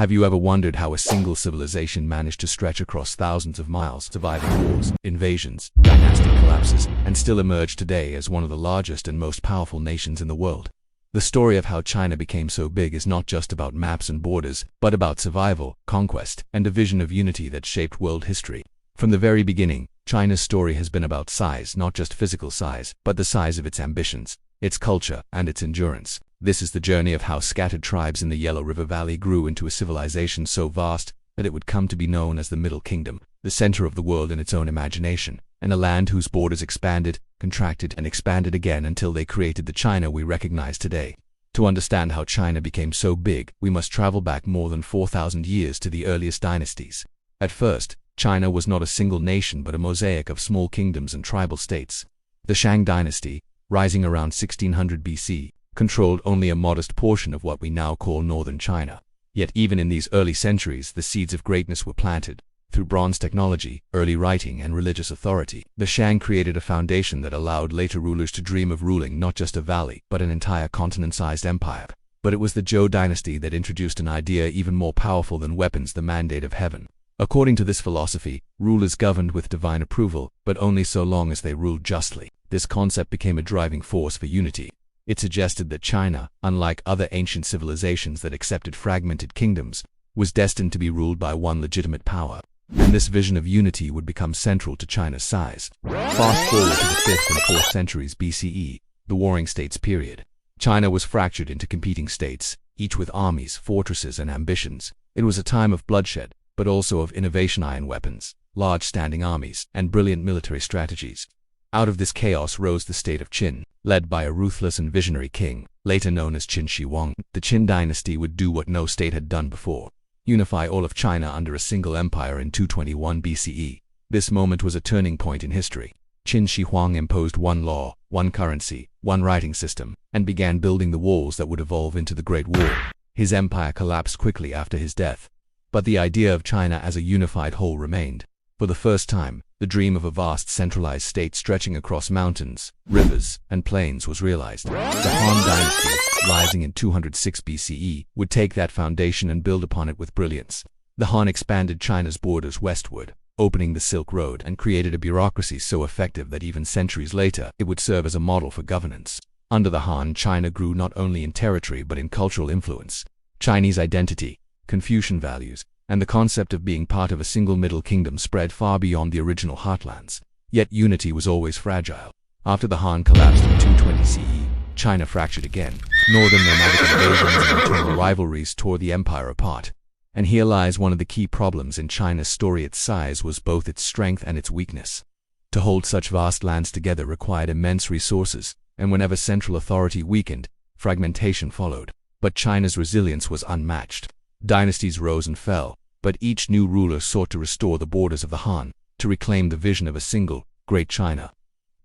Have you ever wondered how a single civilization managed to stretch across thousands of miles, surviving wars, invasions, dynastic collapses, and still emerge today as one of the largest and most powerful nations in the world? The story of how China became so big is not just about maps and borders, but about survival, conquest, and a vision of unity that shaped world history. From the very beginning, China's story has been about size, not just physical size, but the size of its ambitions, its culture, and its endurance. This is the journey of how scattered tribes in the Yellow River Valley grew into a civilization so vast that it would come to be known as the Middle Kingdom, the center of the world in its own imagination, and a land whose borders expanded, contracted, and expanded again until they created the China we recognize today. To understand how China became so big, we must travel back more than 4,000 years to the earliest dynasties. At first, China was not a single nation but a mosaic of small kingdoms and tribal states. The Shang dynasty, rising around 1600 BC, controlled only a modest portion of what we now call northern China. Yet even in these early centuries, the seeds of greatness were planted. Through bronze technology, early writing, and religious authority, the Shang created a foundation that allowed later rulers to dream of ruling not just a valley, but an entire continent-sized empire. But it was the Zhou dynasty that introduced an idea even more powerful than weapons: the mandate of heaven. According to this philosophy, rulers governed with divine approval, but only so long as they ruled justly. This concept became a driving force for unity. It suggested that China, unlike other ancient civilizations that accepted fragmented kingdoms, was destined to be ruled by one legitimate power. And this vision of unity would become central to China's size. Fast forward to the 5th and 4th centuries BCE, the Warring States period. China was fractured into competing states, each with armies, fortresses, and ambitions. It was a time of bloodshed, but also of innovation: iron weapons, large standing armies, and brilliant military strategies. Out of this chaos rose the state of Qin, led by a ruthless and visionary king, later known as Qin Shi Huang. The Qin dynasty would do what no state had done before: unify all of China under a single empire in 221 BCE. This moment was a turning point in history. Qin Shi Huang imposed one law, one currency, one writing system, and began building the walls that would evolve into the Great War. His empire collapsed quickly after his death, but the idea of China as a unified whole remained. For the first time, the dream of a vast centralized state stretching across mountains, rivers, and plains was realized. The Han dynasty, rising in 206 BCE, would take that foundation and build upon it with brilliance. The Han expanded China's borders westward, opening the Silk Road, and created a bureaucracy so effective that even centuries later, it would serve as a model for governance. Under the Han, China grew not only in territory but in cultural influence. Chinese identity, Confucian values, and the concept of being part of a single Middle Kingdom spread far beyond the original heartlands. Yet unity was always fragile. After the Han collapsed in 220 CE, China fractured again. Northern nomadic invasions and internal rivalries tore the empire apart. And here lies one of the key problems in China's story: its size was both its strength and its weakness. To hold such vast lands together required immense resources, and whenever central authority weakened, fragmentation followed. But China's resilience was unmatched. Dynasties rose and fell, but each new ruler sought to restore the borders of the Han, to reclaim the vision of a single, great China.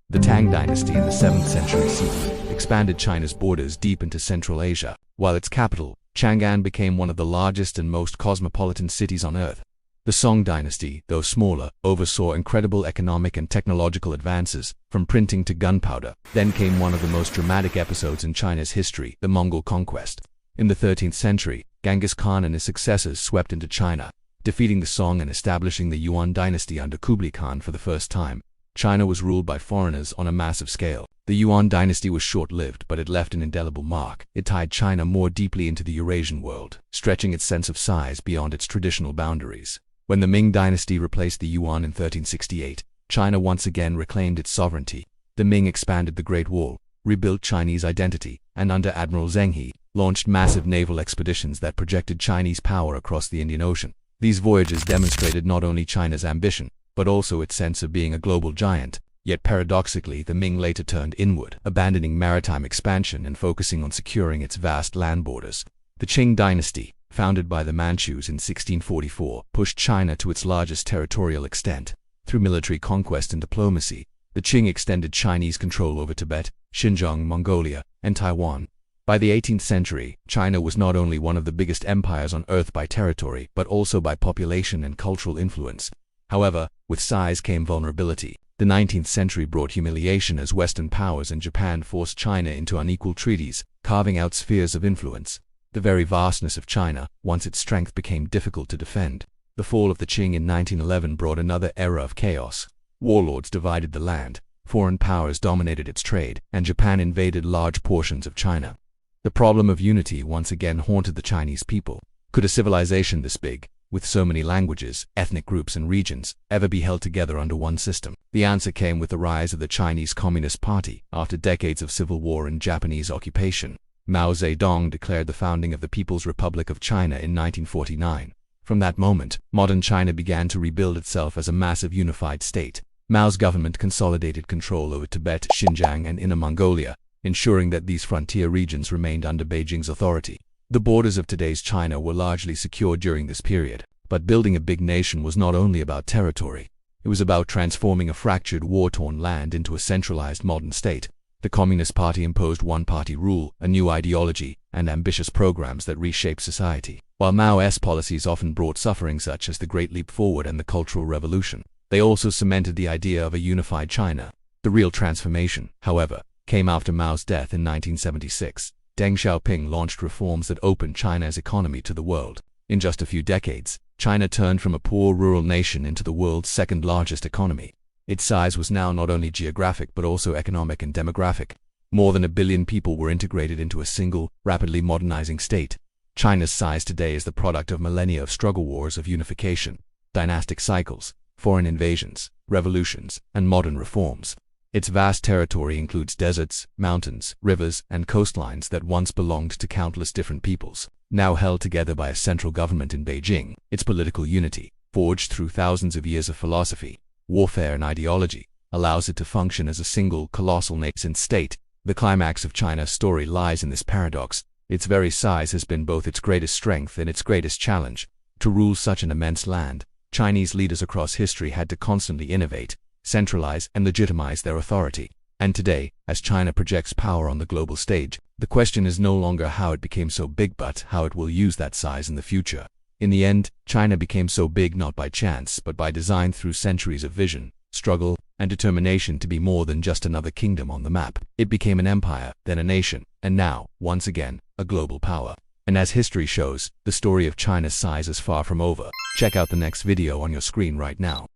The Tang dynasty in the 7th century CE expanded China's borders deep into Central Asia, while its capital, Chang'an, became one of the largest and most cosmopolitan cities on earth. The Song dynasty, though smaller, oversaw incredible economic and technological advances, from printing to gunpowder. Then came one of the most dramatic episodes in China's history: the Mongol conquest. In the 13th century, Genghis Khan and his successors swept into China, defeating the Song and establishing the Yuan dynasty under Kublai Khan for the first time. China was ruled by foreigners on a massive scale. The Yuan dynasty was short-lived, but it left an indelible mark. It tied China more deeply into the Eurasian world, stretching its sense of size beyond its traditional boundaries. When the Ming dynasty replaced the Yuan in 1368, China once again reclaimed its sovereignty. The Ming expanded the Great Wall, rebuilt Chinese identity, and under Admiral Zheng He, launched massive naval expeditions that projected Chinese power across the Indian Ocean. These voyages demonstrated not only China's ambition, but also its sense of being a global giant. Yet paradoxically, the Ming later turned inward, abandoning maritime expansion and focusing on securing its vast land borders. The Qing dynasty, founded by the Manchus in 1644, pushed China to its largest territorial extent. Through military conquest and diplomacy, the Qing extended Chinese control over Tibet, Xinjiang, Mongolia, and Taiwan. By the 18th century, China was not only one of the biggest empires on earth by territory, but also by population and cultural influence. However, with size came vulnerability. The 19th century brought humiliation as Western powers and Japan forced China into unequal treaties, carving out spheres of influence. The very vastness of China, once its strength became difficult to defend. The fall of the Qing in 1911 brought another era of chaos. Warlords divided the land, foreign powers dominated its trade, and Japan invaded large portions of China. The problem of unity once again haunted the Chinese people. Could a civilization this big, with so many languages, ethnic groups and regions, ever be held together under one system? The answer came with the rise of the Chinese Communist Party after decades of civil war and Japanese occupation. Mao Zedong declared the founding of the People's Republic of China in 1949. From that moment, modern China began to rebuild itself as a massive unified state. Mao's government consolidated control over Tibet, Xinjiang, and Inner Mongolia, ensuring that these frontier regions remained under Beijing's authority. The borders of today's China were largely secure during this period. But building a big nation was not only about territory. It was about transforming a fractured, war-torn land into a centralized modern state. The Communist Party imposed one-party rule, a new ideology, and ambitious programs that reshaped society. While Mao's policies often brought suffering such as the Great Leap Forward and the Cultural Revolution, they also cemented the idea of a unified China. The real transformation, however, came after Mao's death in 1976. Deng Xiaoping launched reforms that opened China's economy to the world. In just a few decades, China turned from a poor rural nation into the world's second-largest economy. Its size was now not only geographic but also economic and demographic. More than 1 billion people were integrated into a single, rapidly modernizing state. China's size today is the product of millennia of struggle wars of unification, dynastic cycles, foreign invasions, revolutions, and modern reforms. Its vast territory includes deserts, mountains, rivers, and coastlines that once belonged to countless different peoples, now held together by a central government in Beijing. Its political unity, forged through thousands of years of philosophy, warfare, and ideology, allows it to function as a single, colossal nation-state. The climax of China's story lies in this paradox. Its very size has been both its greatest strength and its greatest challenge. To rule such an immense land, Chinese leaders across history had to constantly innovate, centralize, and legitimize their authority. And today, as China projects power on the global stage, the question is no longer how it became so big but how it will use that size in the future. In the end, China became so big not by chance but by design through centuries of vision, struggle, and determination to be more than just another kingdom on the map. It became an empire, then a nation, and now, once again, a global power. And as history shows, the story of China's size is far from over. Check out the next video on your screen right now.